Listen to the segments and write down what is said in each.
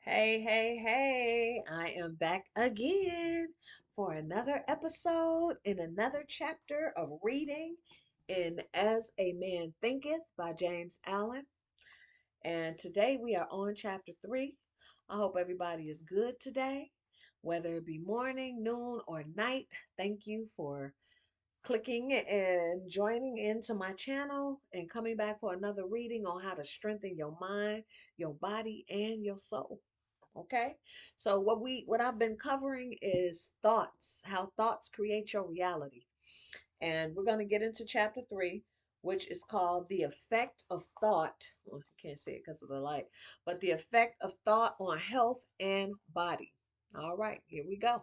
Hey, hey, hey, I am back again for another episode in another chapter of reading in As a Man Thinketh by James Allen. And today we are on chapter 3. I hope everybody is good today, whether it be morning, noon, or night. Thank you for clicking and joining into my channel and coming back for another reading on how to strengthen your mind, your body, and your soul. Okay. So what I've been covering is thoughts, how thoughts create your reality. And we're going to get into chapter 3, which is called The Effect of Thought. Well, you can't see it because of the light, but the effect of thought on health and body. All right, here we go.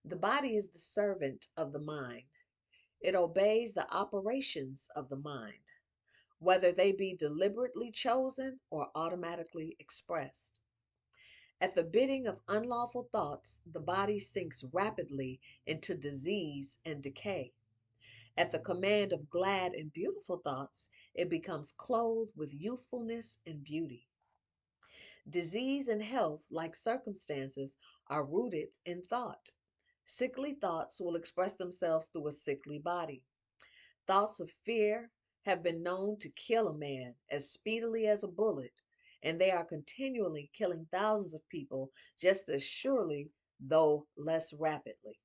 The body is the servant of the mind. It obeys the operations of the mind, whether they be deliberately chosen or automatically expressed. At the bidding of unlawful thoughts, the body sinks rapidly into disease and decay. At the command of glad and beautiful thoughts, it becomes clothed with youthfulness and beauty. Disease and health, like circumstances, are rooted in thought. Sickly thoughts will express themselves through a sickly body. Thoughts of fear have been known to kill a man as speedily as a bullet, and they are continually killing thousands of people just as surely, though less rapidly.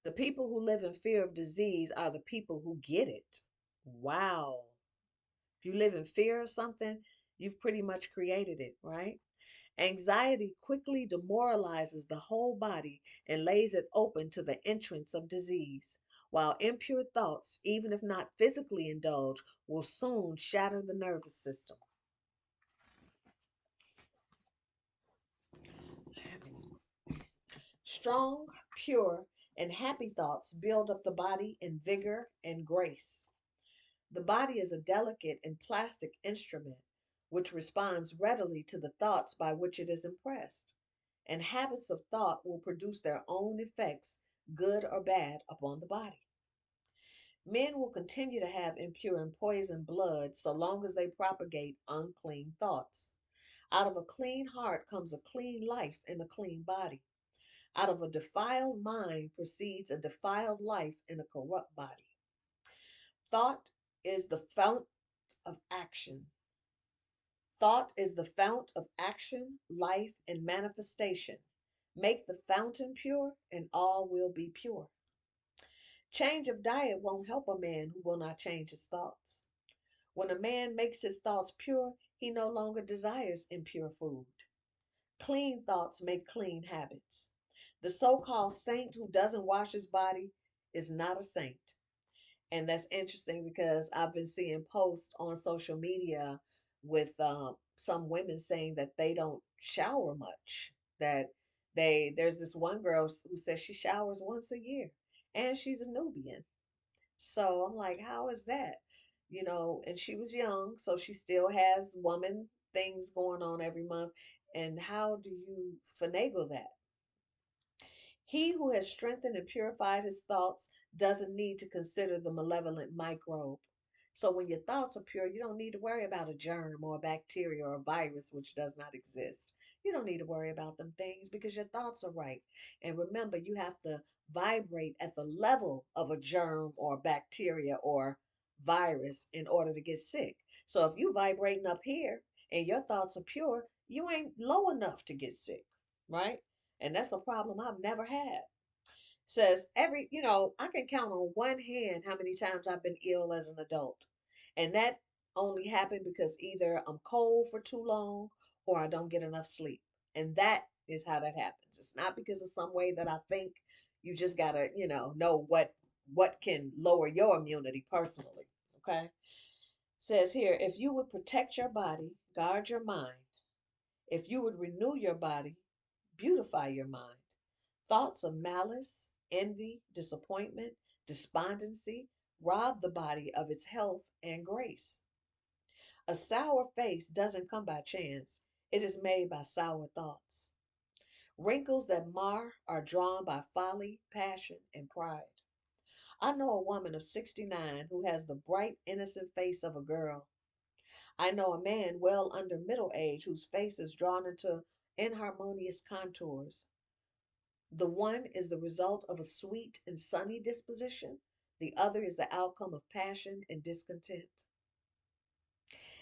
The people who live in fear of disease are the people who get it. Wow. If you live in fear of something, you've pretty much created it, right? Anxiety quickly demoralizes the whole body and lays it open to the entrance of disease, while impure thoughts, even if not physically indulged, will soon shatter the nervous system. Strong, pure, and happy thoughts build up the body in vigor and grace. The body is a delicate and plastic instrument which responds readily to the thoughts by which it is impressed, and habits of thought will produce their own effects, good or bad, upon the body. Men will continue to have impure and poisoned blood so long as they propagate unclean thoughts. Out of a clean heart comes a clean life and a clean body. Out of a defiled mind proceeds a defiled life in a corrupt body. Thought is the fount of action. Thought is the fount of action, life, and manifestation. Make the fountain pure, and all will be pure. Change of diet won't help a man who will not change his thoughts. When a man makes his thoughts pure, he no longer desires impure food. Clean thoughts make clean habits. The so called saint who doesn't wash his body is not a saint. And that's interesting because I've been seeing posts on social media with some women saying that they don't shower much. That there's this one girl who says she showers once a year, and she's a Nubian. So I'm like, how is that? And she was young, so she still has woman things going on every month. And how do you finagle that? He who has strengthened and purified his thoughts doesn't need to consider the malevolent microbe. So when your thoughts are pure, you don't need to worry about a germ or a bacteria or a virus which does not exist. You don't need to worry about them things because your thoughts are right. And remember, you have to vibrate at the level of a germ or bacteria or virus in order to get sick. So if you vibrating up here and your thoughts are pure, you ain't low enough to get sick, right? And that's a problem I've never had. Says I can count on one hand how many times I've been ill as an adult. And that only happened because either I'm cold for too long or I don't get enough sleep. And that is how that happens. It's not because of some way that I think. You just gotta, know what can lower your immunity personally. Okay. Says here, if you would protect your body, guard your mind. If you would renew your body, beautify your mind. Thoughts of malice, envy, disappointment, despondency rob the body of its health and grace. A sour face doesn't come by chance, it is made by sour thoughts. Wrinkles that mar are drawn by folly, passion, and pride. I know a woman of 69 who has the bright, innocent face of a girl. I know a man well under middle age whose face is drawn into inharmonious contours. The one is the result of a sweet and sunny disposition, the other is the outcome of passion and discontent.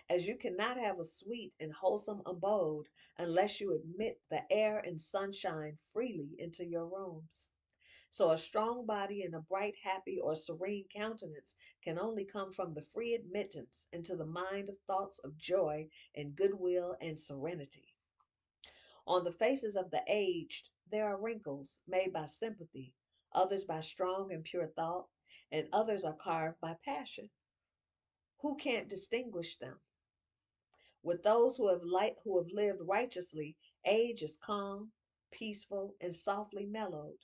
As you cannot have a sweet and wholesome abode unless you admit the air and sunshine freely into your rooms. So a strong body and a bright, happy, or serene countenance can only come from the free admittance into the mind of thoughts of joy and goodwill and serenity. On the faces of the aged there are wrinkles made by sympathy, others by strong and pure thought, and others are carved by passion. Who can't distinguish them? With those who have lived righteously, age is calm, peaceful, and softly mellowed,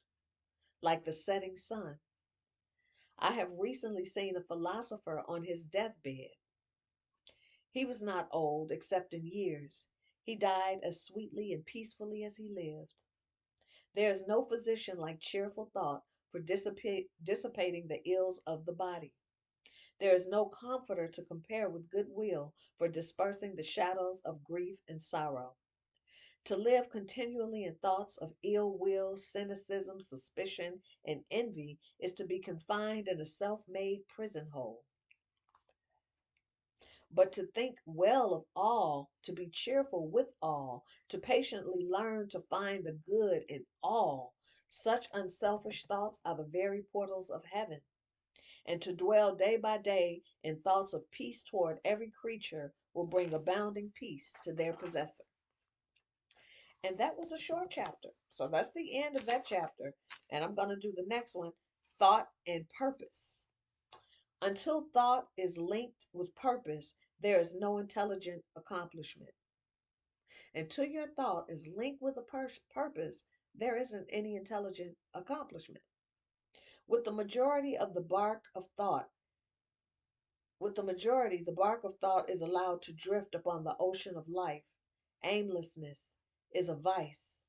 like the setting sun. I have recently seen a philosopher on his deathbed. He was not old except in years. He died as sweetly and peacefully as he lived. There is no physician like cheerful thought for dissipating the ills of the body. There is no comforter to compare with goodwill for dispersing the shadows of grief and sorrow. To live continually in thoughts of ill will, cynicism, suspicion, and envy is to be confined in a self made prison hole. But to think well of all, to be cheerful with all, to patiently learn to find the good in all, such unselfish thoughts are the very portals of heaven. And to dwell day by day in thoughts of peace toward every creature will bring abounding peace to their possessor. And that was a short chapter. So that's the end of that chapter. And I'm going to do the next one, thought and purpose. Until thought is linked with purpose, there is no intelligent accomplishment. Until your thought is linked with a purpose, there isn't any intelligent accomplishment. With the majority of the bark of thought, with the majority, the bark of thought is allowed to drift upon the ocean of life. Aimlessness is a vice,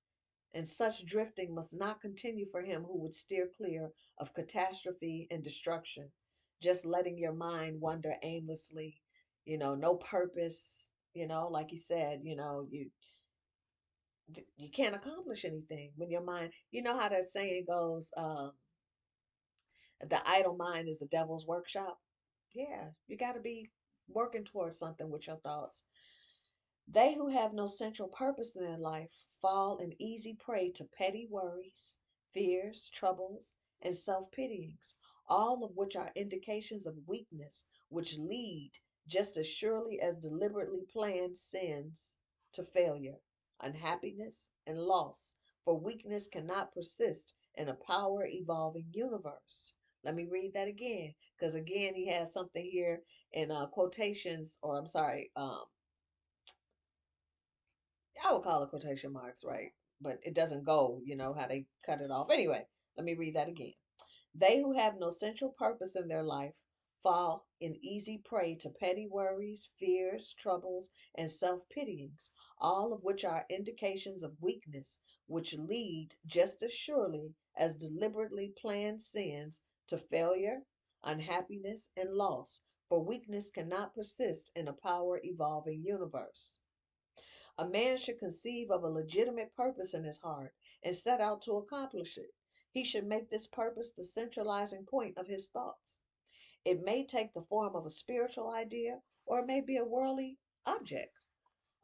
and such drifting must not continue for him who would steer clear of catastrophe and destruction, just letting your mind wander aimlessly, no purpose, like he said, you can't accomplish anything when your mind, you know how that saying goes, the idle mind is the devil's workshop. Yeah, you got to be working towards something with your thoughts. They who have no central purpose in their life fall an easy prey to petty worries, fears, troubles, and self pityings, all of which are indications of weakness, which lead, just as surely as deliberately planned sins, to failure, unhappiness, and loss. For weakness cannot persist in a power evolving universe. Let me read that again, because again, he has something here in quotations, or I'm sorry, I would call it quotation marks, right? But it doesn't go, how they cut it off. Anyway, let me read that again. They who have no central purpose in their life fall in easy prey to petty worries, fears, troubles, and self pityings, all of which are indications of weakness, which lead just as surely as deliberately planned sins to failure, unhappiness, and loss. For weakness cannot persist in a power evolving universe. A man should conceive of a legitimate purpose in his heart and set out to accomplish it. He should make this purpose the centralizing point of his thoughts. It may take the form of a spiritual idea or it may be a worldly object,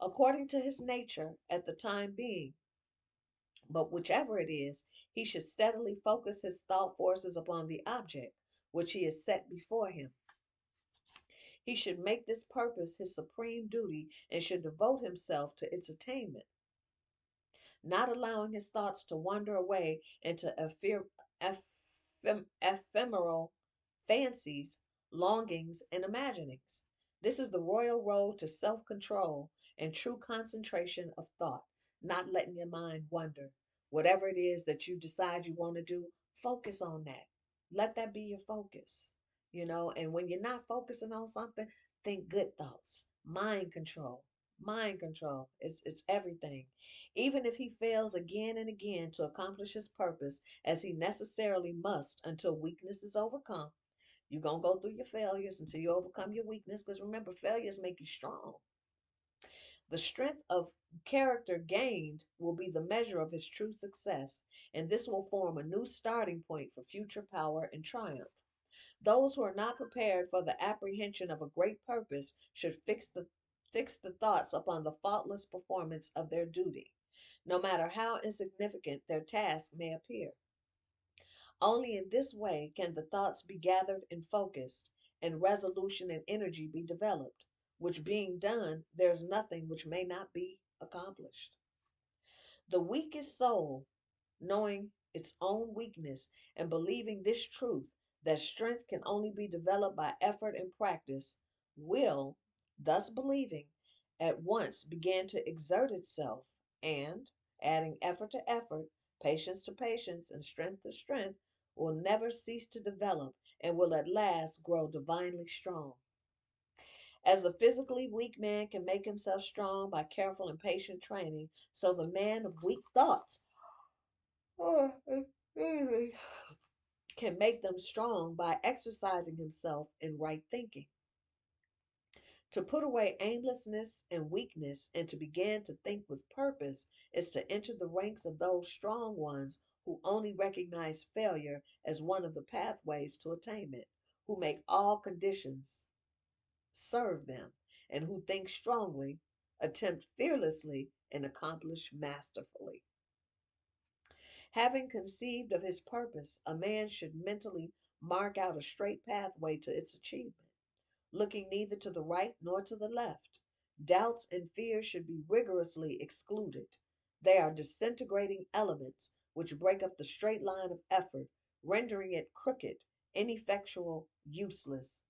according to his nature at the time being. But whichever it is, he should steadily focus his thought forces upon the object which he has set before him. He should make this purpose his supreme duty and should devote himself to its attainment, not allowing his thoughts to wander away into ephemeral fancies, longings, and imaginings. This is the royal road to self control and true concentration of thought, not letting your mind wander. Whatever it is that you decide you want to do, focus on that. Let that be your focus, and when you're not focusing on something, think good thoughts, mind control. Mind control. It's everything. Even if he fails again and again to accomplish his purpose, as he necessarily must until weakness is overcome, You're going to go through your failures until you overcome your weakness. Because remember, failures make you strong. The strength of character gained will be the measure of his true success, and this will form a new starting point for future power and triumph. Those who are not prepared for the apprehension of a great purpose should fix the thoughts upon the faultless performance of their duty, no matter how insignificant their task may appear. Only in this way can the thoughts be gathered and focused, and resolution and energy be developed, which being done, there is nothing which may not be accomplished. The weakest soul, knowing its own weakness and believing this truth, that strength can only be developed by effort and practice, will, thus believing, at once begin to exert itself, and, adding effort to effort, patience to patience, and strength to strength, will never cease to develop and will at last grow divinely strong. As the physically weak man can make himself strong by careful and patient training, so the man of weak thoughts can make them strong by exercising himself in right thinking. To put away aimlessness and weakness and to begin to think with purpose is to enter the ranks of those strong ones who only recognize failure as one of the pathways to attainment, who make all conditions serve them, and who think strongly, attempt fearlessly, and accomplish masterfully. Having conceived of his purpose, a man should mentally mark out a straight pathway to its achievement, looking neither to the right nor to the left. Doubts and fears should be rigorously excluded. They are disintegrating elements which break up the straight line of effort, rendering it crooked, ineffectual, useless.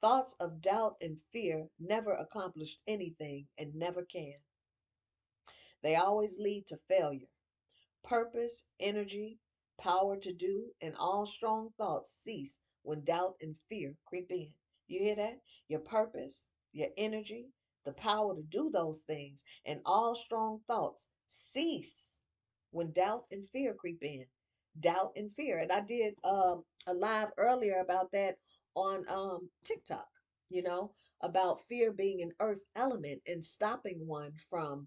Thoughts of doubt and fear never accomplished anything and never can. They always lead to failure. Purpose, energy, power to do, and all strong thoughts cease when doubt and fear creep in. You hear that? Your purpose, your energy, the power to do those things, and all strong thoughts cease when doubt and fear creep in. Doubt and fear. And I did a live earlier about that on TikTok, you know, about fear being an earth element and stopping one from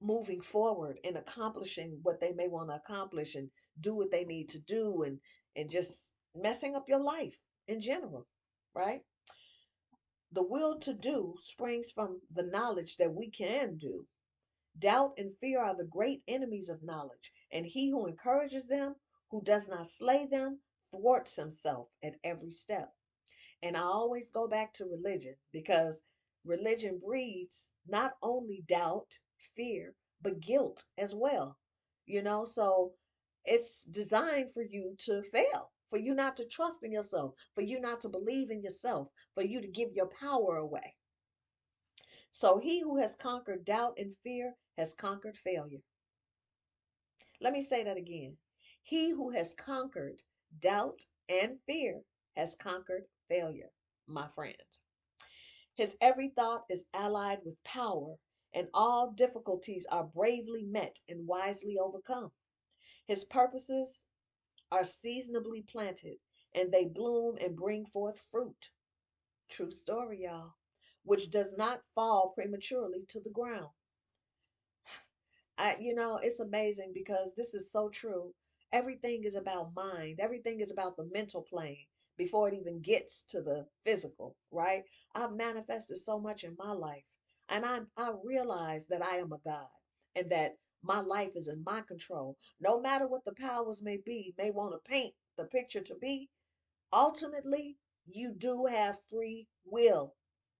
moving forward and accomplishing what they may want to accomplish and do what they need to do and just messing up your life in general, right? The will to do springs from the knowledge that we can do. Doubt and fear are the great enemies of knowledge, and he who encourages them, who does not slay them, thwarts himself at every step. And I always go back to religion because religion breeds not only doubt, fear, but guilt as well. So it's designed for you to fail, for you not to trust in yourself, for you not to believe in yourself, for you to give your power away. So he who has conquered doubt and fear has conquered failure. Let me say that again. He who has conquered doubt and fear has conquered failure, my friend. His every thought is allied with power, and all difficulties are bravely met and wisely overcome. His purposes are seasonably planted, and they bloom and bring forth fruit. True story, y'all, which does not fall prematurely to the ground. It's amazing because this is so true. Everything is about mind. Everything is about the mental plane before it even gets to the physical, right? I've manifested so much in my life, and I realize that I am a God and that my life is in my control. No matter what the powers may want to paint the picture to be, ultimately, you do have free will.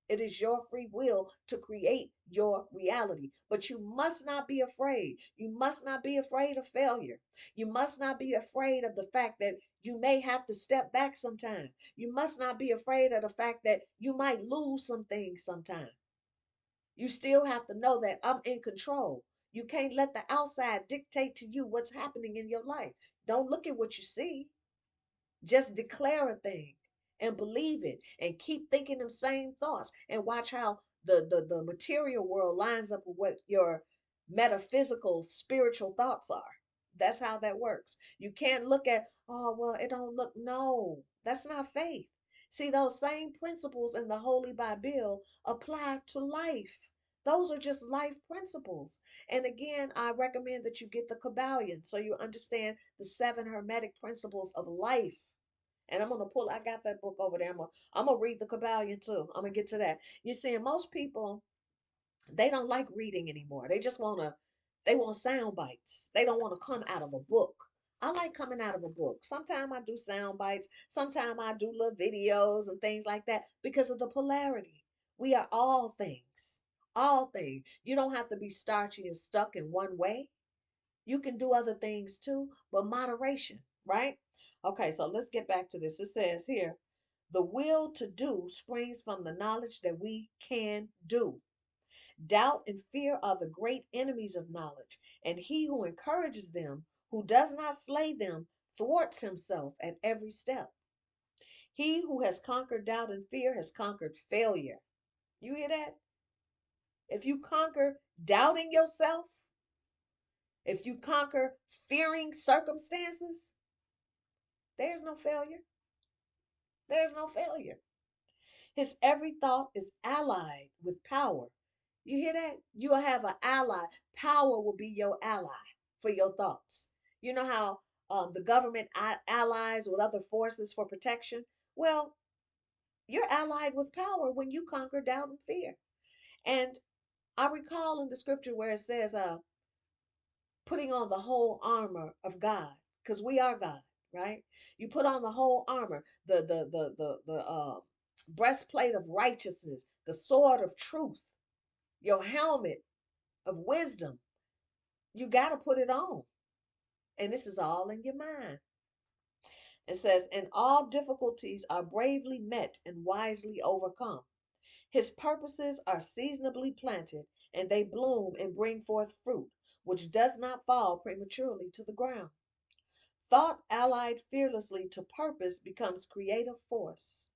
It is your free will to create your reality. But you must not be afraid. You must not be afraid of failure. You must not be afraid of the fact that you may have to step back sometime. You must not be afraid of the fact that you might lose some things sometime. You still have to know that I'm in control. You can't let the outside dictate to you what's happening in your life. Don't look at what you see. Just declare a thing and believe it and keep thinking the same thoughts and watch how the material world lines up with what your metaphysical spiritual thoughts are. That's how that works. You can't look at, oh, well, it don't look. No, that's not faith. See, those same principles in the Holy Bible apply to life. Those are just life principles. And again, I recommend that you get the Kabbalion so you understand the seven hermetic principles of life. And I got that book over there. I'm gonna read the Kabbalion too. I'm gonna get to that. You're seeing most people, they don't like reading anymore. They want sound bites. They don't want to come out of a book. I like coming out of a book. Sometimes I do sound bites. Sometimes I do little videos and things like that because of the polarity. We are all things. All things. You don't have to be starchy and stuck in one way. You can do other things too, but moderation, right? Okay, so let's get back to this. It says here, the will to do springs from the knowledge that we can do. Doubt and fear are the great enemies of knowledge, and he who encourages them, who does not slay them, thwarts himself at every step. He who has conquered doubt and fear has conquered failure. You hear that? If you conquer doubting yourself, if you conquer fearing circumstances, there's no failure. There's no failure. His every thought is allied with power. You hear that? You'll have an ally. Power will be your ally for your thoughts. You know how the government allies with other forces for protection? Well, you're allied with power when you conquer doubt and fear. And I recall in the scripture where it says, putting on the whole armor of God, because we are God, right? You put on the whole armor, the breastplate of righteousness, the sword of truth, your helmet of wisdom. You got to put it on. And this is all in your mind. It says, and all difficulties are bravely met and wisely overcome. His purposes are seasonably planted, and they bloom and bring forth fruit, which does not fall prematurely to the ground. Thought allied fearlessly to purpose becomes creative force.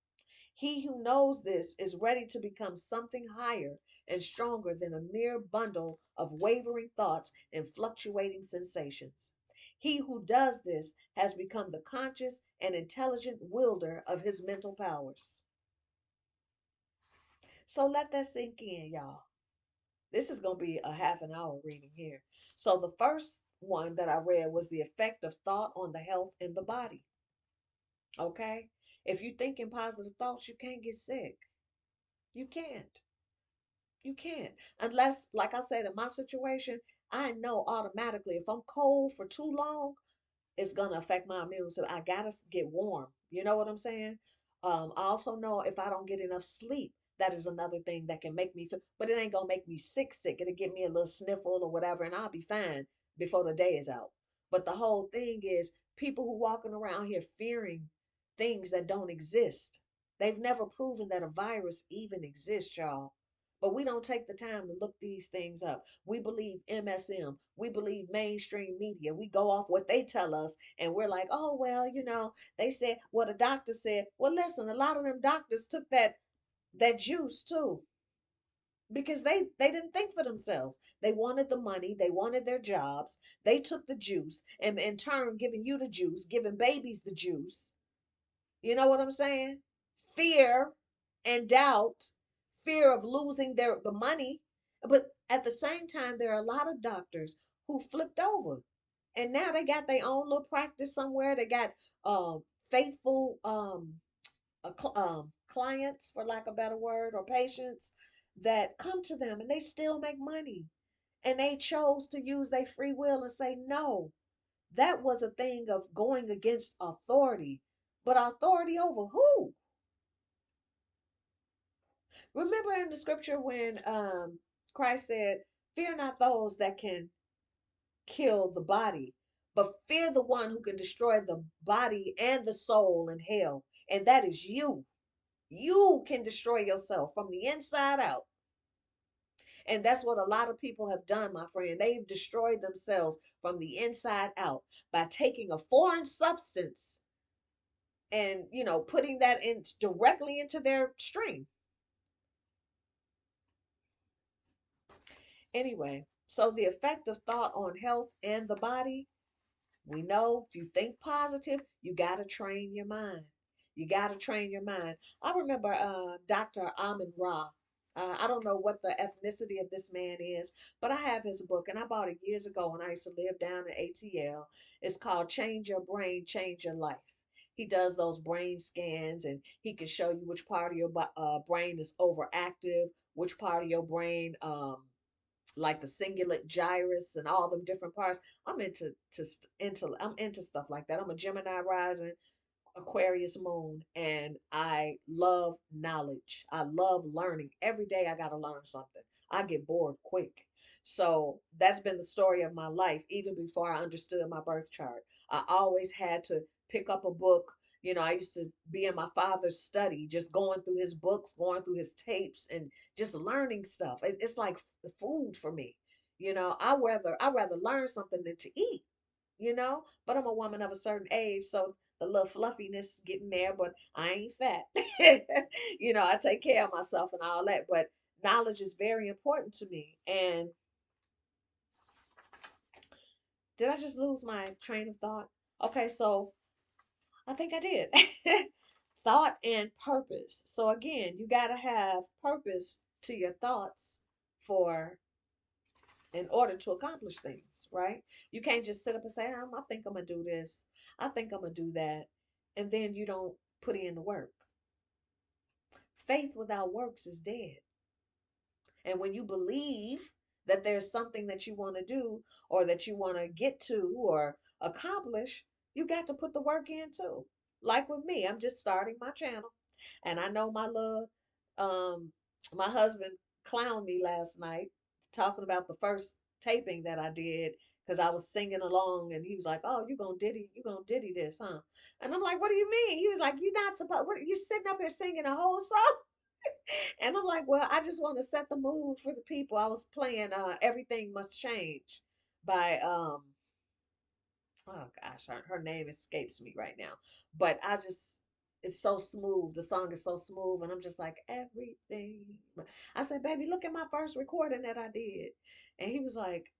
He who knows this is ready to become something higher and stronger than a mere bundle of wavering thoughts and fluctuating sensations. He who does this has become the conscious and intelligent wielder of his mental powers. So let that sink in, y'all. This is going to be a half an hour reading here. So the first one that I read was the effect of thought on the health in the body. Okay? If you think in positive thoughts, you can't get sick. You can't. You can't. Unless, like I said, in my situation, I know automatically if I'm cold for too long, it's gonna affect my immune system. I gotta get warm. You know what I'm saying? I also know if I don't get enough sleep, that is another thing that can make me feel, but it ain't gonna make me sick. It'll give me a little sniffle or whatever, and I'll be fine before the day is out. But the whole thing is people who walking around here fearing things that don't exist. They've never proven that a virus even exists, y'all. But we don't take the time to look these things up. We believe MSM. We believe mainstream media. We go off what they tell us and we're like, oh, well, they said what a doctor said. Well, listen, a lot of them doctors took that juice too because they didn't think for themselves. They wanted the money, they wanted their jobs. They took the juice and in turn giving you the juice, giving babies the juice. You know what I'm saying? Fear and doubt, fear of losing the money. But at the same time, there are a lot of doctors who flipped over. And now they got their own little practice somewhere. They got faithful clients, for lack of a better word, or patients that come to them and they still make money. And they chose to use their free will and say, no, that was a thing of going against authority. But authority over who? Remember in the scripture when Christ said, fear not those that can kill the body, but fear the one who can destroy the body and the soul in hell. And that is you. You can destroy yourself from the inside out. And that's what a lot of people have done, my friend. They've destroyed themselves from the inside out by taking a foreign substance and, putting that in directly into their stream. Anyway, so the effect of thought on health and the body, we know if you think positive, you got to train your mind. You got to train your mind. I remember Dr. Amin Ra. I don't know what the ethnicity of this man is, but I have his book and I bought it years ago when I used to live down in ATL. It's called Change Your Brain, Change Your Life. He does those brain scans and he can show you which part of your brain is overactive, which part of your brain like the cingulate gyrus and all them different parts. I'm into stuff like that. I'm a Gemini rising, Aquarius moon, and I love knowledge. I love learning. Every day I got to learn something. I get bored quick. So that's been the story of my life, even before I understood my birth chart. I always had to pick up a book. I used to be in my father's study, just going through his books, going through his tapes, and just learning stuff. It's like food for me. I rather learn something than to eat. But I'm a woman of a certain age, so the little fluffiness getting there, but I ain't fat. I take care of myself and all that, but knowledge is very important to me. And did I just lose my train of thought? Okay, so I think I did. Thought and purpose. So again, you got to have purpose to your thoughts for in order to accomplish things, right? You can't just sit up and say, I think I'm gonna do this, I think I'm gonna do that, and then you don't put in the work. Faith without works is dead. And when you believe that there's something that you want to do or that you want to get to or accomplish, you got to put the work in too. Like with me, I'm just starting my channel. And I know um my husband clowned me last night talking about the first taping that I did because I was singing along and he was like, "Oh, you gonna diddy this, huh?" And I'm like, "What do you mean?" He was like, "You're not supposed what you sitting up here singing a whole song?" And I'm like, well, I just want to set the mood for the people. I was playing Everything Must Change by oh gosh, her name escapes me right now. But it's so smooth. The song is so smooth, and I'm just like, everything. I said, baby, look at my first recording that I did. And he was like,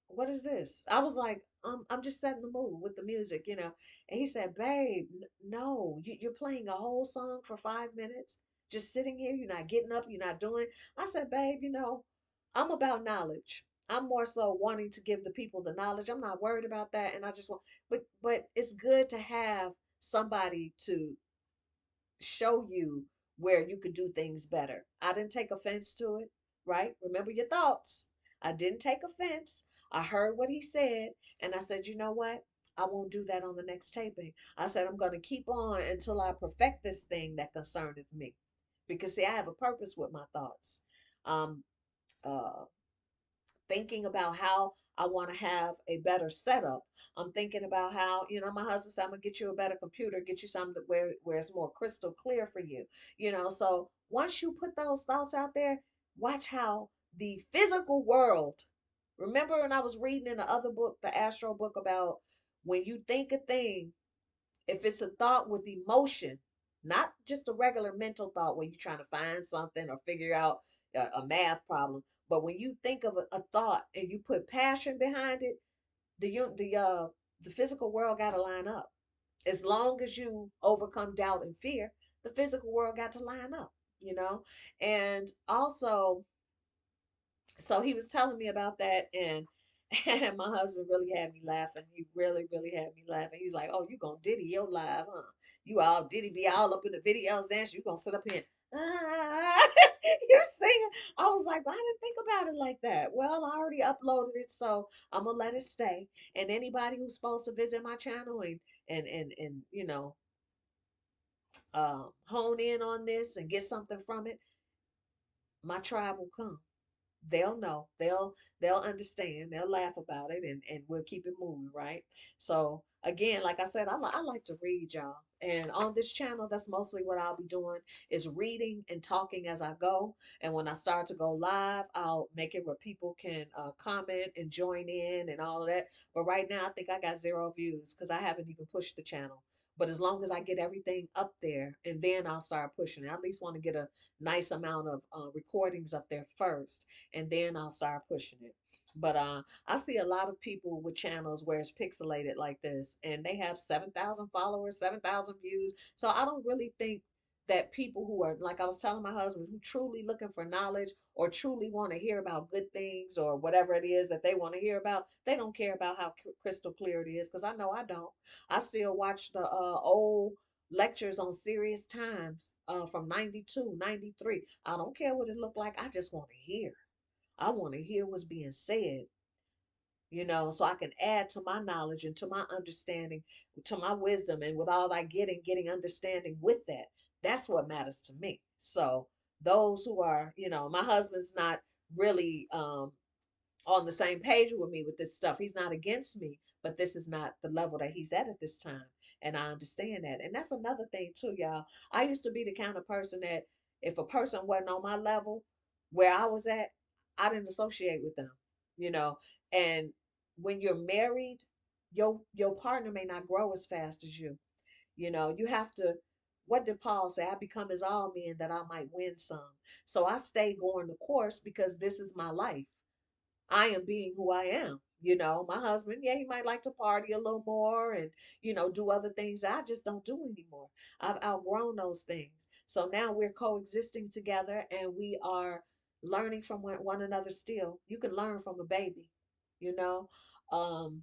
what is this? I was like, I'm just setting the mood with the music. And he said, babe, no, you're playing a whole song for 5 minutes, just sitting here. You're not getting up. You're not doing. I said, babe, I'm about knowledge. I'm more so wanting to give the people the knowledge. I'm not worried about that, and I just want. But it's good to have somebody to show you where you could do things better. I didn't take offense to it, right? Remember your thoughts. I didn't take offense. I heard what he said, and I said, you know what? I won't do that on the next taping. I said, I'm going to keep on until I perfect this thing that concerneth me. Because, see, I have a purpose with my thoughts. Um, uh, Thinking about how I want to have a better setup. I'm thinking about how, my husband said, I'm gonna get you a better computer, get you something where it's more crystal clear for you. So once you put those thoughts out there, watch how the physical world. Remember when I was reading in the other book, the Astro book, about when you think a thing, if it's a thought with emotion, not just a regular mental thought where you're trying to find something or figure out a math problem, but when you think of a thought and you put passion behind it, the physical world got to line up. As long as you overcome doubt and fear, the physical world got to line up. You know, and also, so he was telling me about that, and my husband really had me laughing. He really, really had me laughing. He's like, "Oh, you gonna diddy your live, huh? You all diddy be all up in the videos dancing. You gonna sit up here, you're singing." I was like, well, I didn't think about it like that. Well, I already uploaded it, so I'm gonna let it stay. And anybody who's supposed to visit my channel and hone in on this and get something from it, my tribe will come. They'll know, they'll understand, they'll laugh about it, and we'll keep it moving, right? So again, like I said, I like to read, y'all, and on this channel, that's mostly what I'll be doing, is reading and talking as I go. And when I start to go live, I'll make it where people can comment and join in and all of that. But right now I think I got 0 views because I haven't even pushed the channel. But as long as I get everything up there, and then I'll start pushing it. I at least want to get a nice amount of recordings up there first, and then I'll start pushing it. But I see a lot of people with channels where it's pixelated like this, and they have 7,000 followers, 7,000 views. So I don't really think that people who are, like I was telling my husband, who truly looking for knowledge or truly want to hear about good things or whatever it is that they want to hear about, they don't care about how crystal clear it is. Because I know I don't. I still watch the old lectures on serious times from 92, 93. I don't care what it looked like. I just want to hear. I want to hear what's being said, so I can add to my knowledge and to my understanding, to my wisdom, and with all I getting understanding with that. That's what matters to me. So those who are, my husband's not really on the same page with me with this stuff. He's not against me, but this is not the level that he's at this time. And I understand that. And that's another thing too, y'all. I used to be the kind of person that if a person wasn't on my level where I was at, I didn't associate with them, you know. And when you're married, your partner may not grow as fast as you. You have to, what did Paul say? I become as all men that I might win some. So I stay going the course because this is my life. I am being who I am. My husband, yeah, he might like to party a little more and, do other things I just don't do anymore. I've outgrown those things. So now we're coexisting together and we are learning from one another still. You can learn from a baby, you know. Um,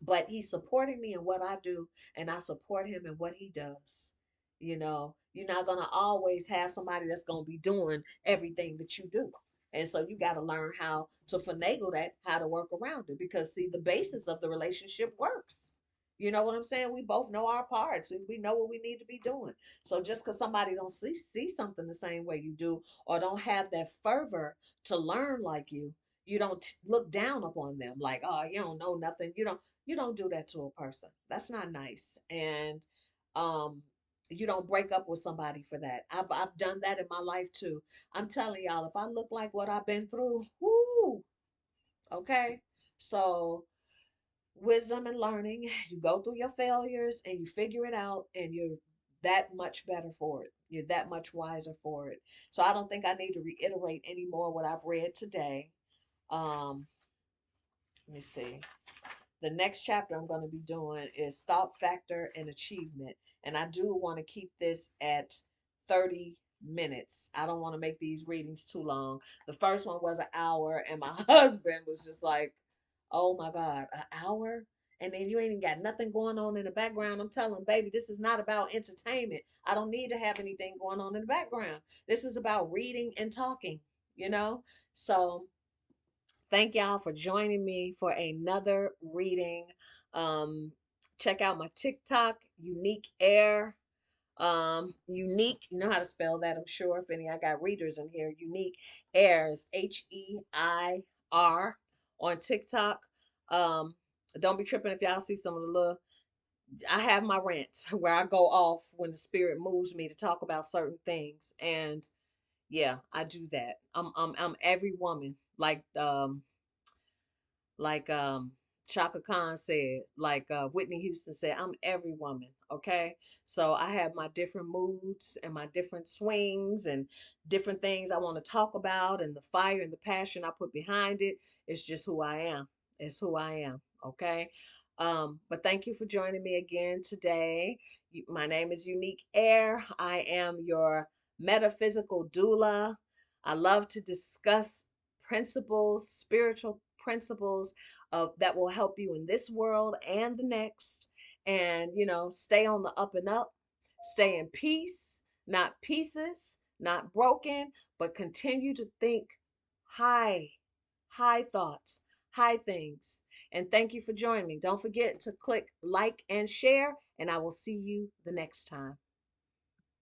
but he's supporting me in what I do, and I support him in what he does. You're not going to always have somebody that's going to be doing everything that you do. And so you got to learn how to finagle that, how to work around it, because see, the basis of the relationship works. You know what I'm saying? We both know our parts and we know what we need to be doing. So just because somebody don't see something the same way you do, or don't have that fervor to learn like you don't look down upon them like, oh, you don't know nothing. You don't do that to a person. That's not nice. And um you don't break up with somebody for that. I've done that in my life too. I'm telling y'all, if I look like what I've been through, whoo, okay. So wisdom and learning, you go through your failures and you figure it out, and you're that much better for it. You're that much wiser for it. So I don't think I need to reiterate anymore what I've read today. Um, Let me see. The next chapter I'm going to be doing is thought factor and achievement. And I do want to keep this at 30 minutes. I don't want to make these readings too long. The first one was an hour, and my husband was just like, oh my God, an hour? And then you ain't even got nothing going on in the background. I'm telling him, baby, this is not about entertainment. I don't need to have anything going on in the background. This is about reading and talking, you know? So thank y'all for joining me for another reading. Um, Check out my TikTok, Unique Air. Unique, you know how to spell that, I'm sure. If any, I got readers in here. Unique Air is Heir on TikTok. Um, don't be tripping if y'all see some of the little. I have my rants where I go off when the spirit moves me to talk about certain things, and yeah, I do that. I'm every woman like Chaka Khan said, like Whitney Houston said, I'm every woman, okay? So I have my different moods and my different swings and different things I want to talk about, and the fire and the passion I put behind it. It's just who I am. It's who I am, okay? But thank you for joining me again today. My name is Unique Air. I am your metaphysical doula. I love to discuss principles, spiritual principles that will help you in this world and the next. And, stay on the up and up, stay in peace, not pieces, not broken, but continue to think high, high thoughts, high things. And thank you for joining me. Don't forget to click like and share, and I will see you the next time.